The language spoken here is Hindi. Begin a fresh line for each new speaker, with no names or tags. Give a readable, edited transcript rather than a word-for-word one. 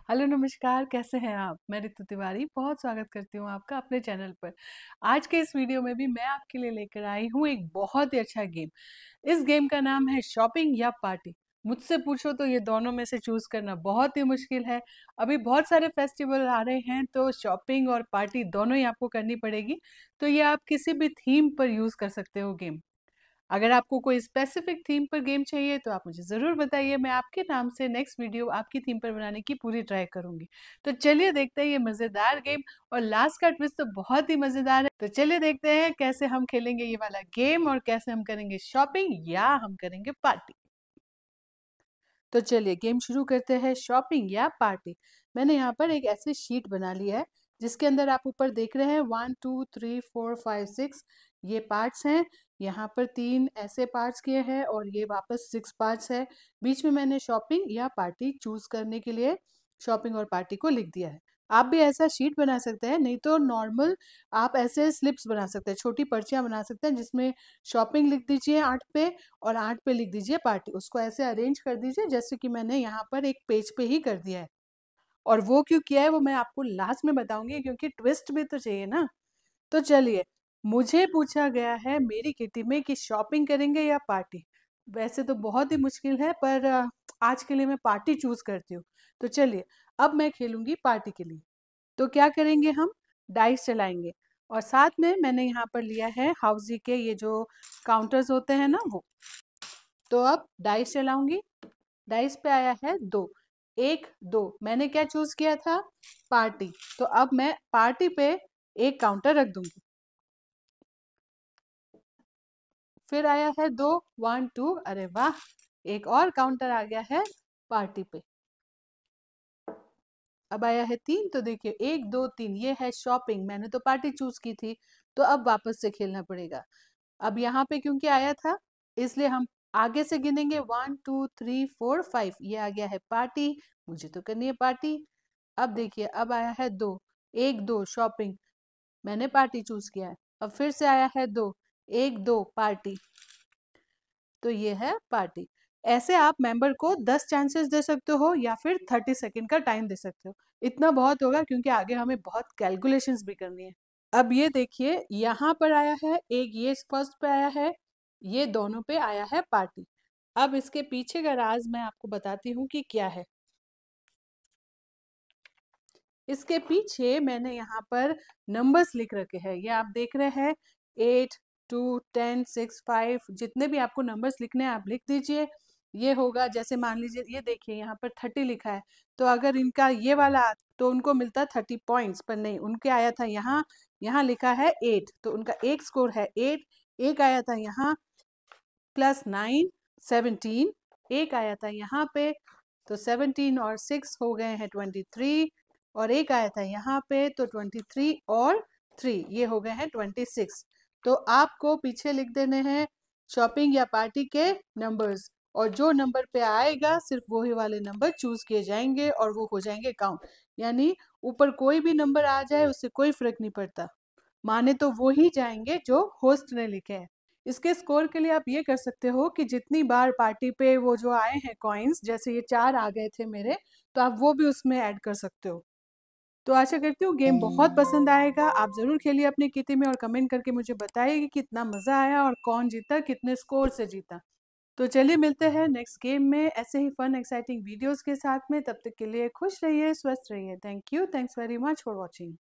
हेलो नमस्कार, कैसे हैं आप? मैं रितु तिवारी बहुत स्वागत करती हूँ आपका अपने चैनल पर। आज के इस वीडियो में भी मैं आपके लिए लेकर आई हूँ एक बहुत ही अच्छा गेम। इस गेम का नाम है शॉपिंग या पार्टी। मुझसे पूछो तो ये दोनों में से चूज करना बहुत ही मुश्किल है। अभी बहुत सारे फेस्टिवल आ रहे हैं तो शॉपिंग और पार्टी दोनों ही आपको करनी पड़ेगी। तो ये आप किसी भी थीम पर यूज कर सकते हो गेम। अगर आपको कोई स्पेसिफिक थीम पर गेम चाहिए तो आप मुझे ज़रूर बताइए। मैं आपके नाम से नेक्स्ट वीडियो आपकी थीम पर बनाने की पूरी ट्राई करूंगी। तो चलिए देखते हैं ये मज़ेदार गेम। और लास्ट का ट्विस्ट तो बहुत ही मज़ेदार है। तो चलिए देखते हैं कैसे हम खेलेंगे ये वाला गेम और कैसे हम करेंगे शॉपिंग या हम करेंगे पार्टी। तो चलिए गेम शुरू करते हैं, शॉपिंग या पार्टी। मैंने यहाँ पर एक ऐसी शीट बना लिया है जिसके अंदर आप ऊपर देख रहे हैं 1 2 3 4 5 6 ये पार्ट्स हैं। यहाँ पर 3 ऐसे पार्ट्स किए हैं और ये वापस 6 पार्ट्स है। बीच में मैंने शॉपिंग या पार्टी चूज करने के लिए शॉपिंग और पार्टी को लिख दिया है। आप भी ऐसा शीट बना सकते हैं, नहीं तो नॉर्मल आप ऐसे स्लिप्स बना सकते हैं, छोटी पर्चियां बना सकते हैं जिसमें शॉपिंग लिख दीजिए 8 पे और 8 पे लिख दीजिए पार्टी। उसको ऐसे अरेंज कर दीजिए जैसे कि मैंने यहाँ पर एक पेज पे ही कर दिया है। और वो क्यों किया है वो मैं आपको लास्ट में बताऊंगी, क्योंकि ट्विस्ट भी तो चाहिए ना। तो चलिए, मुझे पूछा गया है मेरी किटी में कि शॉपिंग करेंगे या पार्टी। वैसे तो बहुत ही मुश्किल है पर आज के लिए मैं पार्टी चूज करती हूँ। तो चलिए, अब मैं खेलूंगी पार्टी के लिए। तो क्या करेंगे, हम डाइस चलाएंगे। और साथ में मैंने यहाँ पर लिया है हाउजी के ये जो काउंटर्स होते हैं ना वो। तो अब डाइस चलाऊंगी। डाइस पे आया है 2, 1 2। मैंने क्या चूज किया था? पार्टी। तो अब मैं पार्टी पे एक काउंटर रख दूंगी। फिर आया है 2, 1 2। अरे वाह, एक और काउंटर आ गया है पार्टी पे। अब आया है 3। तो देखिए 1 2 3 ये है शॉपिंग, मैंने तो पार्टी चूज की थी। तो अब वापस से खेलना पड़ेगा। अब यहाँ पे क्योंकि आया था इसलिए हम आगे से गिनेंगे 1 2 3 4 5। ये आ गया है पार्टी, मुझे तो करनी है पार्टी। अब देखिए अब आया है 2, 1 2 शॉपिंग, मैंने पार्टी चूज किया है। अब फिर से आया है 2, 1 2 पार्टी। तो ये है पार्टी। ऐसे आप मेंबर को 10 चांसेस दे सकते हो या फिर 30 सेकंड का टाइम दे सकते हो। इतना बहुत होगा क्योंकि आगे हमें बहुत कैलकुलेशंस भी करनी है। अब ये देखिए यहाँ पर आया है एक, ये फर्स्ट पे आया है, ये दोनों पे आया है पार्टी। अब इसके पीछे का राज मैं आपको बताती हूँ कि क्या है। इसके पीछे मैंने यहाँ पर नंबर्स लिख रखे हैं, ये आप देख रहे हैं 8 2 10 6 5। जितने भी आपको नंबर्स लिखने हैं आप लिख दीजिए। ये होगा जैसे मान लीजिए ये देखिए यहाँ पर 30 लिखा है। तो अगर इनका ये वाला तो उनको मिलता 30 पॉइंट्स, पर नहीं, उनके आया था यहाँ, यहाँ लिखा है 8 तो उनका एक स्कोर है 8। एक आया था यहाँ +9 17। एक आया था यहाँ पे तो 17 और 6 हो गए हैं 23। और एक आया था यहाँ पे तो 23 और 3 ये हो गए हैं 26। तो आपको पीछे लिख देने हैं शॉपिंग या पार्टी के नंबर्स, और जो नंबर पे आएगा सिर्फ वही वाले नंबर चूज किए जाएंगे और वो हो जाएंगे काउंट। यानी ऊपर कोई भी नंबर आ जाए उससे कोई फर्क नहीं पड़ता, माने तो वो ही जाएंगे जो होस्ट ने लिखे हैं। इसके स्कोर के लिए आप ये कर सकते हो कि जितनी बार पार्टी पे वो जो आए हैं कॉइन्स, जैसे ये 4 आ गए थे मेरे, तो आप वो भी उसमें ऐड कर सकते हो। तो आशा करती हूँ गेम बहुत पसंद आएगा। आप ज़रूर खेलिए अपनी किटी में और कमेंट करके मुझे बताइए कि कितना मज़ा आया और कौन जीता, कितने स्कोर से जीता। तो चलिए मिलते हैं नेक्स्ट गेम में ऐसे ही फन एक्साइटिंग वीडियोस के साथ में। तब तक के लिए खुश रहिए, स्वस्थ रहिए। Thank you, thanks very much for watching.